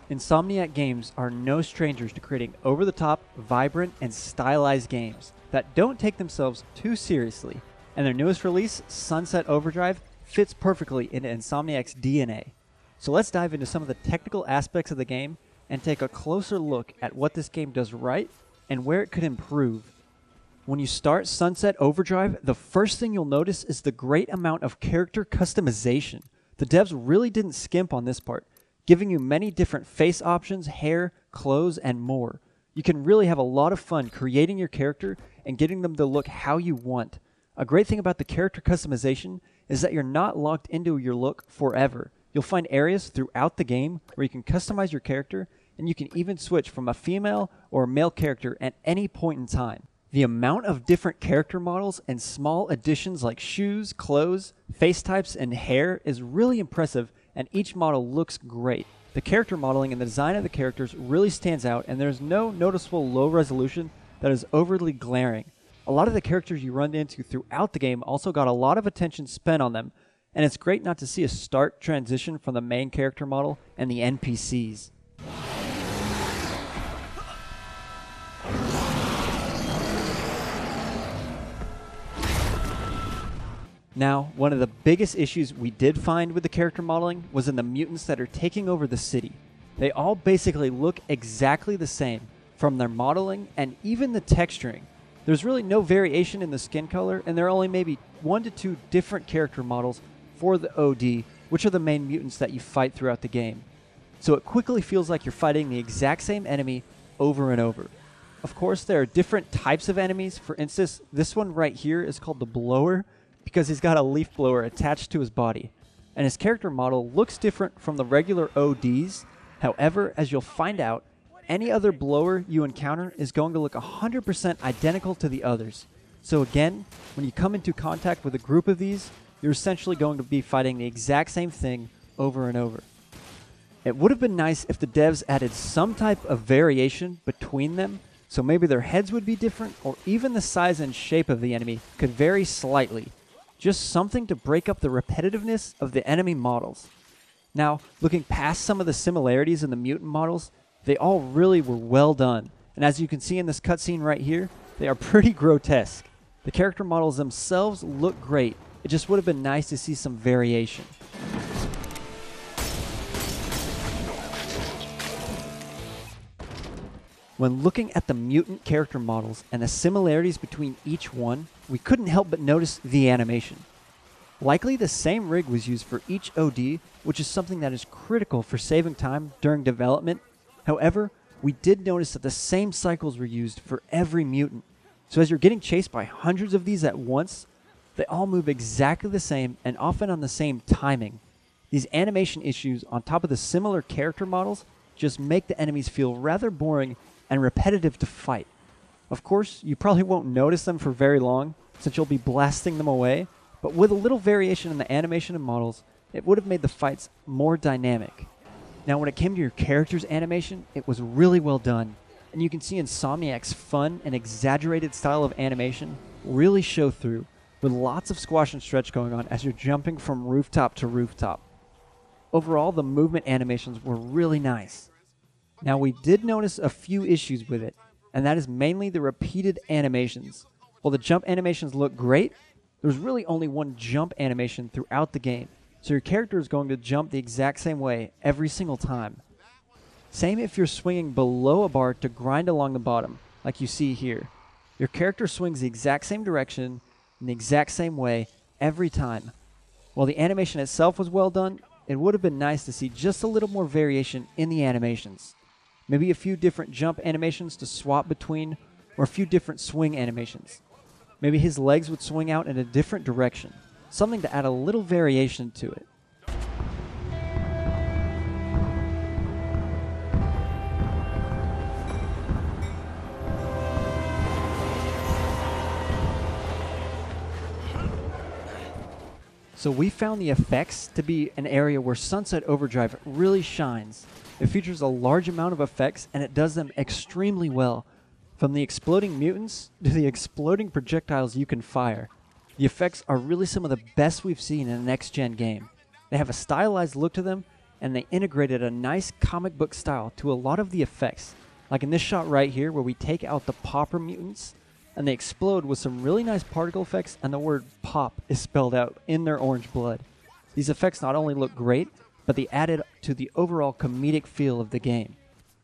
Insomniac Games are no strangers to creating over-the-top, vibrant, and stylized games that don't take themselves too seriously, and their newest release, Sunset Overdrive, fits perfectly into Insomniac's DNA. So let's dive into some of the technical aspects of the game and take a closer look at what this game does right and where it could improve. When you start Sunset Overdrive, the first thing you'll notice is the great amount of character customization. The devs really didn't skimp on this part, giving you many different face options, hair, clothes, and more. You can really have a lot of fun creating your character and getting them to look how you want. A great thing about the character customization is that you're not locked into your look forever. You'll find areas throughout the game where you can customize your character, and you can even switch from a female or a male character at any point in time. The amount of different character models and small additions like shoes, clothes, face types, and hair is really impressive, and each model looks great. The character modeling and the design of the characters really stands out, and there's no noticeable low resolution that is overly glaring. A lot of the characters you run into throughout the game also got a lot of attention spent on them, and it's great not to see a stark transition from the main character model and the NPCs. Now, one of the biggest issues we did find with the character modeling was in the mutants that are taking over the city. They all basically look exactly the same, from their modeling and even the texturing. There's really no variation in the skin color, and there are only maybe 1 to 2 different character models for the OD, which are the main mutants that you fight throughout the game. So it quickly feels like you're fighting the exact same enemy over and over. Of course, there are different types of enemies. For instance, this one right here is called the Blower, because he's got a leaf blower attached to his body, and his character model looks different from the regular ODs. However, as you'll find out, any other blower you encounter is going to look 100% identical to the others. So again, when you come into contact with a group of these, you're essentially going to be fighting the exact same thing over and over. It would have been nice if the devs added some type of variation between them, so maybe their heads would be different, or even the size and shape of the enemy could vary slightly. Just something to break up the repetitiveness of the enemy models. Now, looking past some of the similarities in the mutant models, they all really were well done. And as you can see in this cutscene right here, they are pretty grotesque. The character models themselves look great. It just would have been nice to see some variation. When looking at the mutant character models and the similarities between each one, we couldn't help but notice the animation. Likely the same rig was used for each OD, which is something that is critical for saving time during development. However, we did notice that the same cycles were used for every mutant. So as you're getting chased by hundreds of these at once, they all move exactly the same and often on the same timing. These animation issues on top of the similar character models just make the enemies feel rather boring and repetitive to fight. Of course, you probably won't notice them for very long, since you'll be blasting them away, but with a little variation in the animation and models, it would have made the fights more dynamic. Now, when it came to your character's animation, it was really well done, and you can see Insomniac's fun and exaggerated style of animation really show through, with lots of squash and stretch going on as you're jumping from rooftop to rooftop. Overall, the movement animations were really nice. Now, we did notice a few issues with it, and that is mainly the repeated animations. While the jump animations look great, there's really only one jump animation throughout the game, so your character is going to jump the exact same way every single time. Same if you're swinging below a bar to grind along the bottom, like you see here. Your character swings the exact same direction in the exact same way every time. While the animation itself was well done, it would have been nice to see just a little more variation in the animations. Maybe a few different jump animations to swap between, or a few different swing animations. Maybe his legs would swing out in a different direction, something to add a little variation to it. So we found the effects to be an area where Sunset Overdrive really shines. It features a large amount of effects, and it does them extremely well. From the exploding mutants to the exploding projectiles you can fire. The effects are really some of the best we've seen in a next-gen game. They have a stylized look to them, and they integrated a nice comic book style to a lot of the effects, like in this shot right here where we take out the pauper mutants and they explode with some really nice particle effects, and the word pop is spelled out in their orange blood. These effects not only look great, but they added to the overall comedic feel of the game.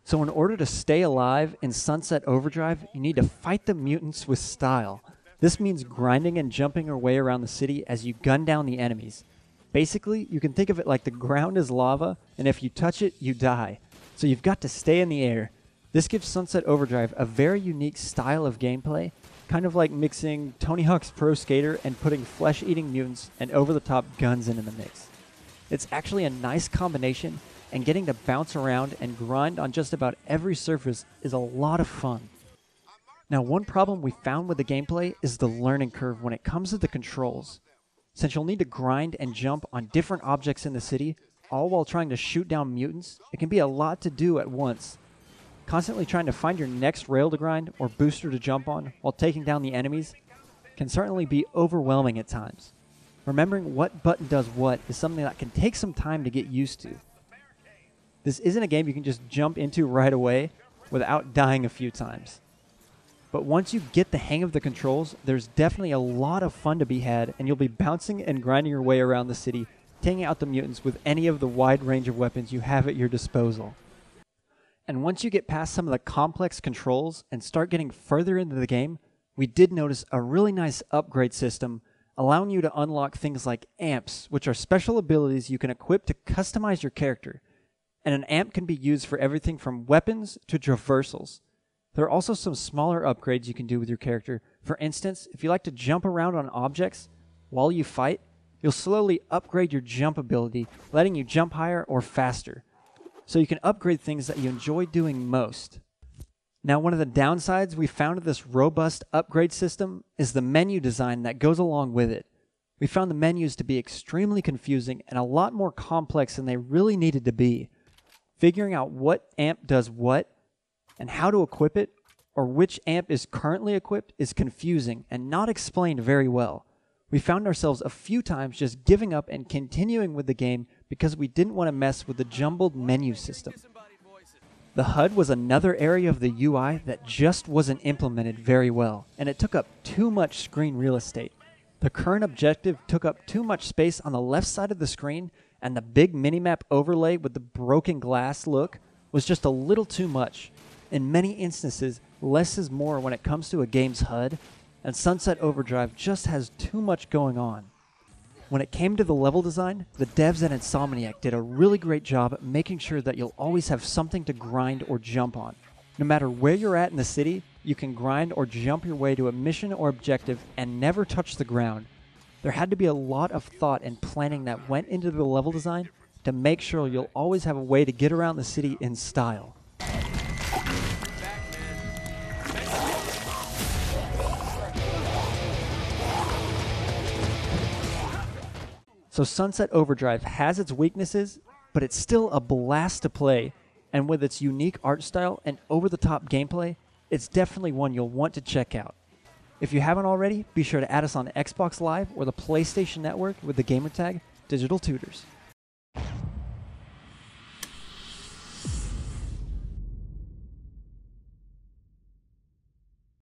So in order to stay alive in Sunset Overdrive, you need to fight the mutants with style. This means grinding and jumping your way around the city as you gun down the enemies. Basically, you can think of it like the ground is lava, and if you touch it, you die. So you've got to stay in the air. This gives Sunset Overdrive a very unique style of gameplay, kind of like mixing Tony Hawk's Pro Skater and putting flesh-eating mutants and over-the-top guns into the mix. It's actually a nice combination, and getting to bounce around and grind on just about every surface is a lot of fun. Now, one problem we found with the gameplay is the learning curve when it comes to the controls. Since you'll need to grind and jump on different objects in the city, all while trying to shoot down mutants, it can be a lot to do at once. Constantly trying to find your next rail to grind or booster to jump on while taking down the enemies can certainly be overwhelming at times. Remembering what button does what is something that can take some time to get used to. This isn't a game you can just jump into right away without dying a few times. But once you get the hang of the controls, there's definitely a lot of fun to be had, and you'll be bouncing and grinding your way around the city, taking out the mutants with any of the wide range of weapons you have at your disposal. And once you get past some of the complex controls and start getting further into the game, we did notice a really nice upgrade system allowing you to unlock things like amps, which are special abilities you can equip to customize your character. And an amp can be used for everything from weapons to traversals. There are also some smaller upgrades you can do with your character. For instance, if you like to jump around on objects while you fight, you'll slowly upgrade your jump ability, letting you jump higher or faster. So you can upgrade things that you enjoy doing most. Now, one of the downsides we found of this robust upgrade system is the menu design that goes along with it. We found the menus to be extremely confusing and a lot more complex than they really needed to be. Figuring out what amp does what, and how to equip it, or which amp is currently equipped, is confusing and not explained very well. We found ourselves a few times just giving up and continuing with the game because we didn't want to mess with the jumbled menu system. The HUD was another area of the UI that just wasn't implemented very well, and it took up too much screen real estate. The current objective took up too much space on the left side of the screen, and the big minimap overlay with the broken glass look was just a little too much. In many instances, less is more when it comes to a game's HUD, and Sunset Overdrive just has too much going on. When it came to the level design, the devs at Insomniac did a really great job at making sure that you'll always have something to grind or jump on. No matter where you're at in the city, you can grind or jump your way to a mission or objective and never touch the ground. There had to be a lot of thought and planning that went into the level design to make sure you'll always have a way to get around the city in style. So Sunset Overdrive has its weaknesses, but it's still a blast to play, and with its unique art style and over-the-top gameplay, it's definitely one you'll want to check out. If you haven't already, be sure to add us on Xbox Live or the PlayStation Network with the gamertag Digital-Tutors.